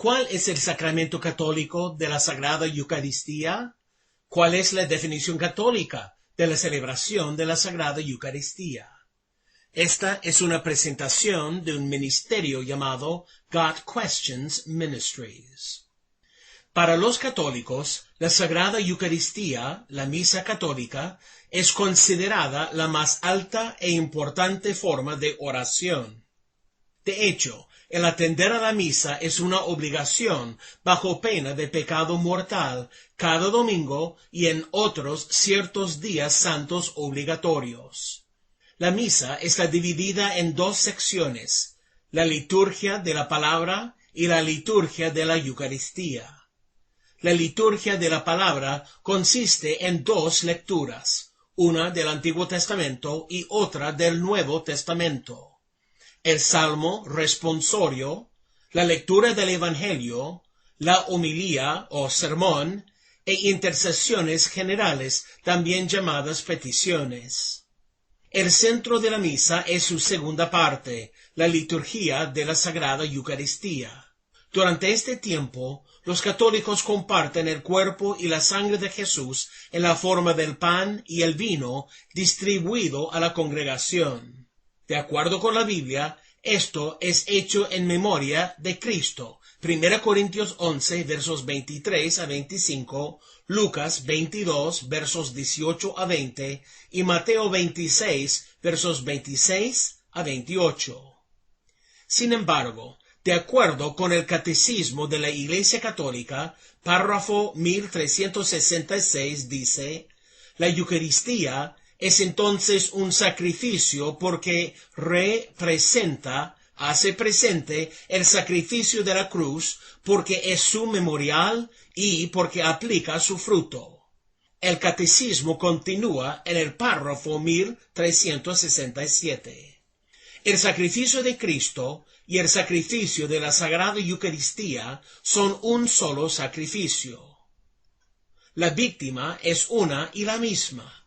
¿Cuál es el sacramento católico de la Sagrada Eucaristía? ¿Cuál es la definición católica de la celebración de la Sagrada Eucaristía? Esta es una presentación de un ministerio llamado Got Questions Ministries. Para los católicos, la Sagrada Eucaristía, la Misa Católica, es considerada la más alta e importante forma de oración. De hecho, el atender a la misa es una obligación bajo pena de pecado mortal cada domingo y en otros ciertos días santos obligatorios. La misa está dividida en dos secciones, la liturgia de la palabra y la liturgia de la Eucaristía. La liturgia de la palabra consiste en dos lecturas, una del Antiguo Testamento y otra del Nuevo Testamento. El salmo responsorio, la lectura del Evangelio, la homilía o sermón e intercesiones generales, también llamadas peticiones. El centro de la misa es su segunda parte, la liturgia de la Sagrada Eucaristía. Durante este tiempo, los católicos comparten el cuerpo y la sangre de Jesús en la forma del pan y el vino distribuido a la congregación. De acuerdo con la Biblia, esto es hecho en memoria de Cristo. 1 Corintios 11, versos 23 a 25, Lucas 22, versos 18 a 20 y Mateo 26, versos 26 a 28. Sin embargo, de acuerdo con el Catecismo de la Iglesia Católica, párrafo 1366 dice, la Eucaristía es entonces un sacrificio porque hace presente el sacrificio de la cruz, porque es su memorial y porque aplica su fruto. El Catecismo continúa en el párrafo 1367. El sacrificio de Cristo y el sacrificio de la Sagrada Eucaristía son un solo sacrificio. La víctima es una y la misma.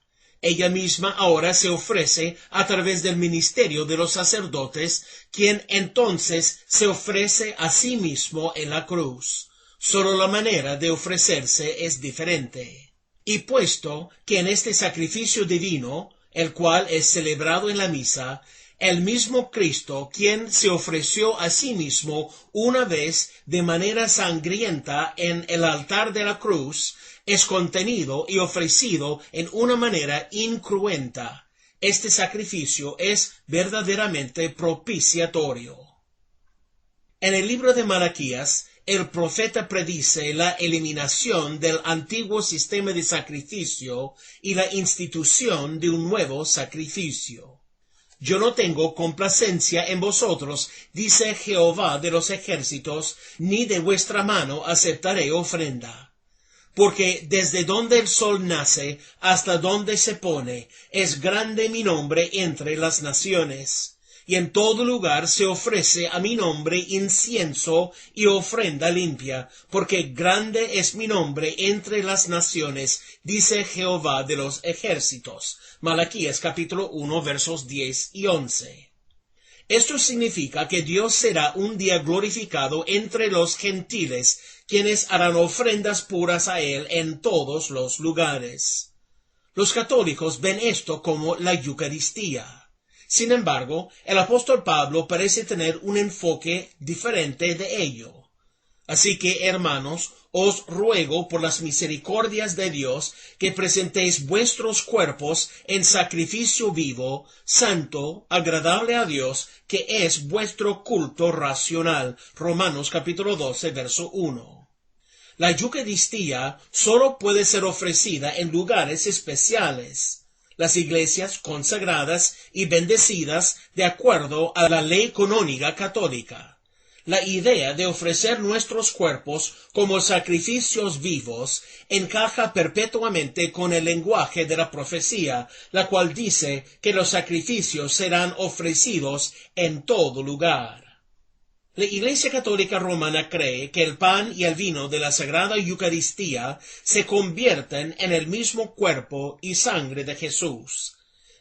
Ella misma ahora se ofrece a través del ministerio de los sacerdotes, quien entonces se ofrece a sí mismo en la cruz. Solo la manera de ofrecerse es diferente. Y puesto que en este sacrificio divino, el cual es celebrado en la misa, el mismo Cristo, quien se ofreció a sí mismo una vez de manera sangrienta en el altar de la cruz, es contenido y ofrecido en una manera incruenta. Este sacrificio es verdaderamente propiciatorio. En el libro de Malaquías, el profeta predice la eliminación del antiguo sistema de sacrificio y la institución de un nuevo sacrificio. Yo no tengo complacencia en vosotros, dice Jehová de los ejércitos, ni de vuestra mano aceptaré ofrenda. Porque desde donde el sol nace hasta donde se pone, es grande mi nombre entre las naciones. Y en todo lugar se ofrece a mi nombre incienso y ofrenda limpia, porque grande es mi nombre entre las naciones, dice Jehová de los ejércitos. Malaquías capítulo 1 versos 10 y 11. Esto significa que Dios será un día glorificado entre los gentiles, quienes harán ofrendas puras a Él en todos los lugares. Los católicos ven esto como la Eucaristía. Sin embargo, el apóstol Pablo parece tener un enfoque diferente de ello. Así que, hermanos, os ruego por las misericordias de Dios que presentéis vuestros cuerpos en sacrificio vivo, santo, agradable a Dios, que es vuestro culto racional. Romanos capítulo 12, verso 1. La Eucaristía solo puede ser ofrecida en lugares especiales. Las iglesias consagradas y bendecidas de acuerdo a la ley canónica católica. La idea de ofrecer nuestros cuerpos como sacrificios vivos encaja perpetuamente con el lenguaje de la profecía, la cual dice que los sacrificios serán ofrecidos en todo lugar. La Iglesia Católica Romana cree que el pan y el vino de la Sagrada Eucaristía se convierten en el mismo cuerpo y sangre de Jesús.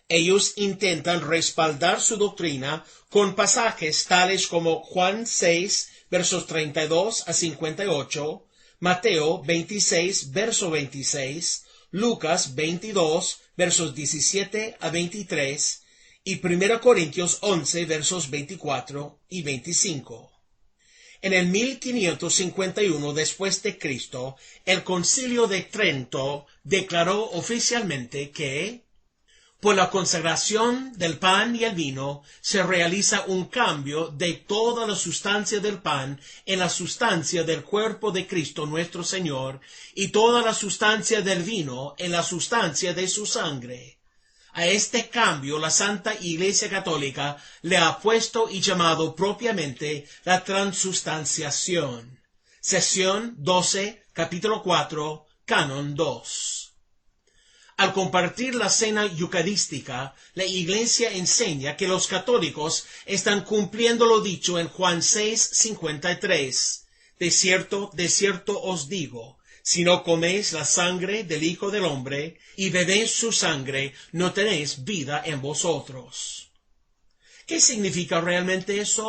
Ellos intentan respaldar su doctrina con pasajes tales como Juan 6, versos 32 a 58, Mateo 26, verso 26, Lucas 22, versos 17 a 23, y 1 Corintios 11, versos 24 y 25. En el 1551 después de Cristo, el Concilio de Trento declaró oficialmente que por la consagración del pan y el vino se realiza un cambio de toda la sustancia del pan en la sustancia del cuerpo de Cristo nuestro Señor, y toda la sustancia del vino en la sustancia de su sangre. A este cambio la Santa Iglesia Católica le ha puesto y llamado propiamente la transustanciación. Sesión 12, capítulo 4, canon 2. Al compartir la cena eucarística, la Iglesia enseña que los católicos están cumpliendo lo dicho en Juan 6:53. De cierto os digo, si no coméis la sangre del Hijo del Hombre y bebéis su sangre, no tenéis vida en vosotros. ¿Qué significa realmente eso?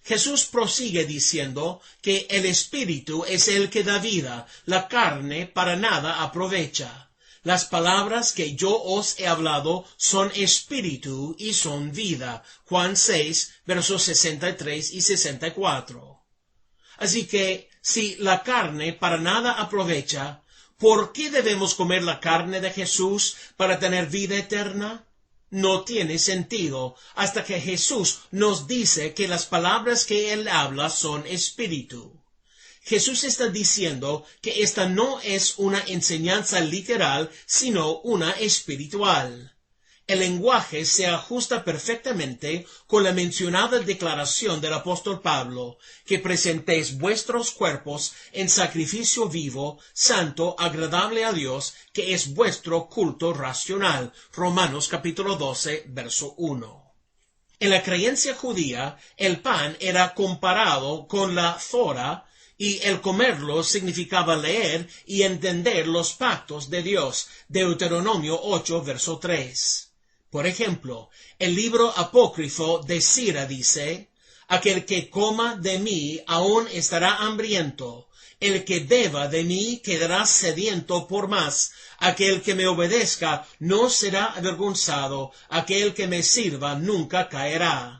Jesús prosigue diciendo que el Espíritu es el que da vida, la carne para nada aprovecha. Las palabras que yo os he hablado son espíritu y son vida. Juan 6, versos 63 y 64. Así que, si la carne para nada aprovecha, ¿por qué debemos comer la carne de Jesús para tener vida eterna? No tiene sentido hasta que Jesús nos dice que las palabras que Él habla son espíritu. Jesús está diciendo que esta no es una enseñanza literal, sino una espiritual. El lenguaje se ajusta perfectamente con la mencionada declaración del apóstol Pablo, que presentéis vuestros cuerpos en sacrificio vivo, santo, agradable a Dios, que es vuestro culto racional. Romanos capítulo 12, verso 1. En la creencia judía, el pan era comparado con la Thora, y el comerlo significaba leer y entender los pactos de Dios. Deuteronomio 8, verso 3. Por ejemplo, el libro apócrifo de Sira dice: aquel que coma de mí aún estará hambriento, el que beba de mí quedará sediento por más, aquel que me obedezca no será avergonzado, aquel que me sirva nunca caerá.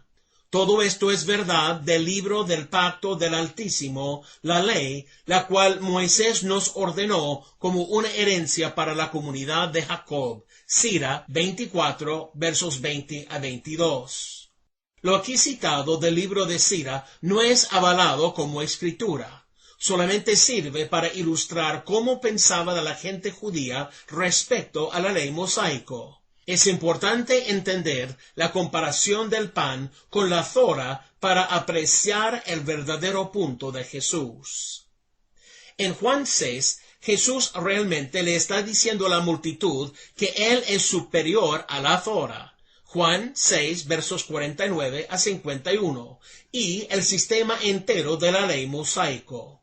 Todo esto es verdad del libro del pacto del Altísimo, la ley, la cual Moisés nos ordenó como una herencia para la comunidad de Jacob. Sira 24, versos 20 a 22. Lo aquí citado del libro de Sira no es avalado como escritura. Solamente sirve para ilustrar cómo pensaba la gente judía respecto a la ley mosaico. Es importante entender la comparación del pan con la Thora para apreciar el verdadero punto de Jesús. En Juan 6, Jesús realmente le está diciendo a la multitud que Él es superior a la Thora. Juan 6, versos 49 a 51, y el sistema entero de la ley mosaico.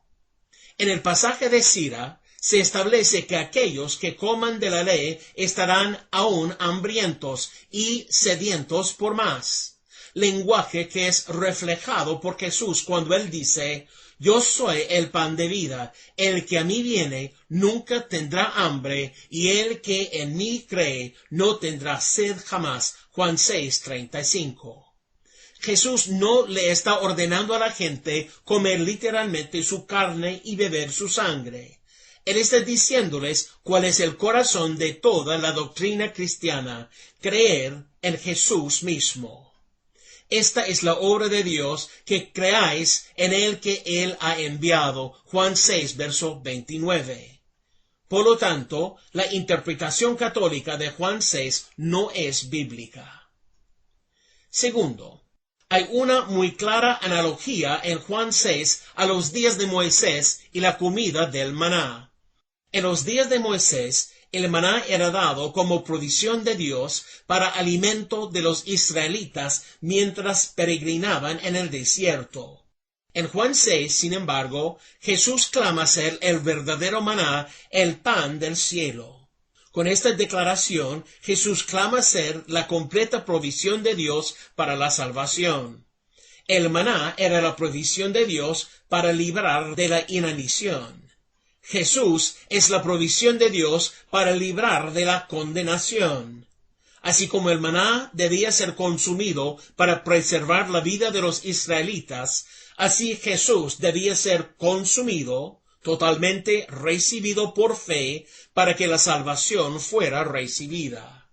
En el pasaje de Sira, se establece que aquellos que coman de la ley estarán aún hambrientos y sedientos por más. Lenguaje que es reflejado por Jesús cuando Él dice: yo soy el pan de vida, el que a mí viene nunca tendrá hambre, y el que en mí cree no tendrá sed jamás. Juan 6:35. Jesús no le está ordenando a la gente comer literalmente su carne y beber su sangre. Él está diciéndoles cuál es el corazón de toda la doctrina cristiana: creer en Jesús mismo. Esta es la obra de Dios, que creáis en el que Él ha enviado. Juan 6, verso 29. Por lo tanto, la interpretación católica de Juan 6 no es bíblica. Segundo, hay una muy clara analogía en Juan 6 a los días de Moisés y la comida del maná. En los días de Moisés, el maná era dado como provisión de Dios para alimento de los israelitas mientras peregrinaban en el desierto. En Juan 6, sin embargo, Jesús clama ser el verdadero maná, el pan del cielo. Con esta declaración, Jesús clama ser la completa provisión de Dios para la salvación. El maná era la provisión de Dios para librar de la inanición. Jesús es la provisión de Dios para librar de la condenación. Así como el maná debía ser consumido para preservar la vida de los israelitas, así Jesús debía ser consumido, totalmente recibido por fe, para que la salvación fuera recibida.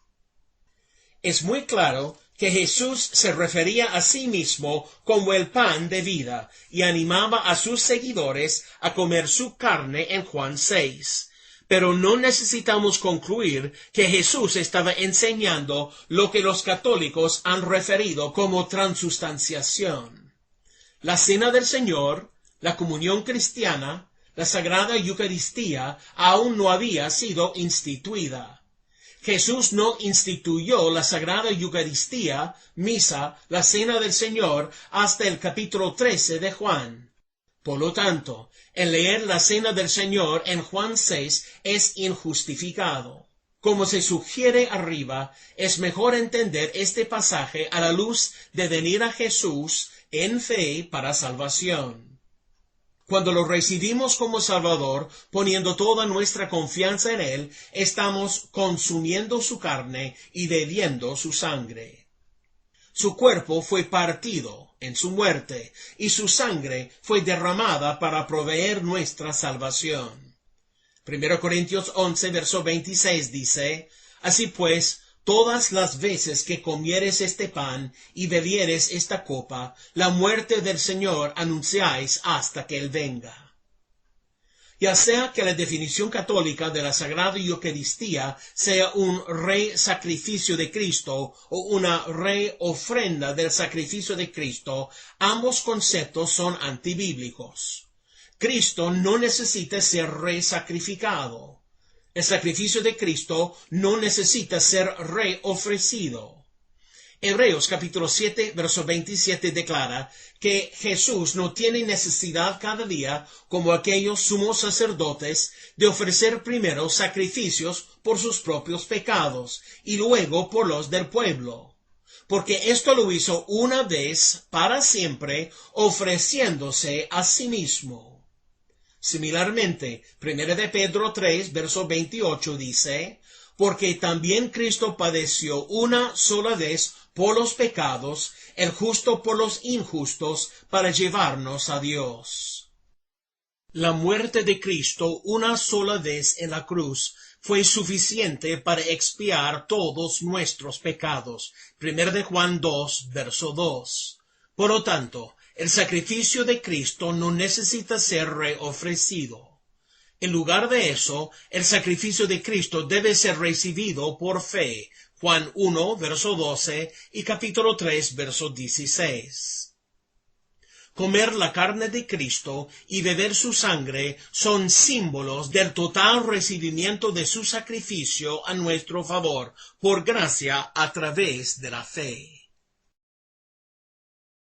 Es muy claro que Jesús se refería a sí mismo como el pan de vida y animaba a sus seguidores a comer su carne en Juan 6. Pero no necesitamos concluir que Jesús estaba enseñando lo que los católicos han referido como transustanciación. La cena del Señor, la comunión cristiana, la Sagrada Eucaristía aún no había sido instituida. Jesús no instituyó la Sagrada Eucaristía, misa, la Cena del Señor, hasta el capítulo 13 de Juan. Por lo tanto, el leer la Cena del Señor en Juan 6 es injustificado. Como se sugiere arriba, es mejor entender este pasaje a la luz de venir a Jesús en fe para salvación. Cuando lo recibimos como Salvador, poniendo toda nuestra confianza en Él, estamos consumiendo su carne y bebiendo su sangre. Su cuerpo fue partido en su muerte, y su sangre fue derramada para proveer nuestra salvación. 1 Corintios 11, verso 26 dice, Así pues, todas las veces que comieres este pan y bebieres esta copa, la muerte del Señor anunciáis hasta que Él venga. Ya sea que la definición católica de la Sagrada Eucaristía sea un re-sacrificio de Cristo o una re-ofrenda del sacrificio de Cristo, ambos conceptos son antibíblicos. Cristo no necesita ser re-sacrificado. El sacrificio de Cristo no necesita ser reofrecido. Hebreos capítulo 7, verso 27 declara que Jesús no tiene necesidad cada día, como aquellos sumos sacerdotes, de ofrecer primero sacrificios por sus propios pecados y luego por los del pueblo, porque esto lo hizo una vez para siempre, ofreciéndose a sí mismo. Similarmente, 1 de Pedro 3, verso 28 dice, porque también Cristo padeció una sola vez por los pecados, el justo por los injustos, para llevarnos a Dios. La muerte de Cristo una sola vez en la cruz fue suficiente para expiar todos nuestros pecados. 1 de Juan 2, verso 2. Por lo tanto, el sacrificio de Cristo no necesita ser reofrecido. En lugar de eso, el sacrificio de Cristo debe ser recibido por fe. Juan 1, verso 12 y capítulo 3, verso 16. Comer la carne de Cristo y beber su sangre son símbolos del total recibimiento de su sacrificio a nuestro favor, por gracia a través de la fe.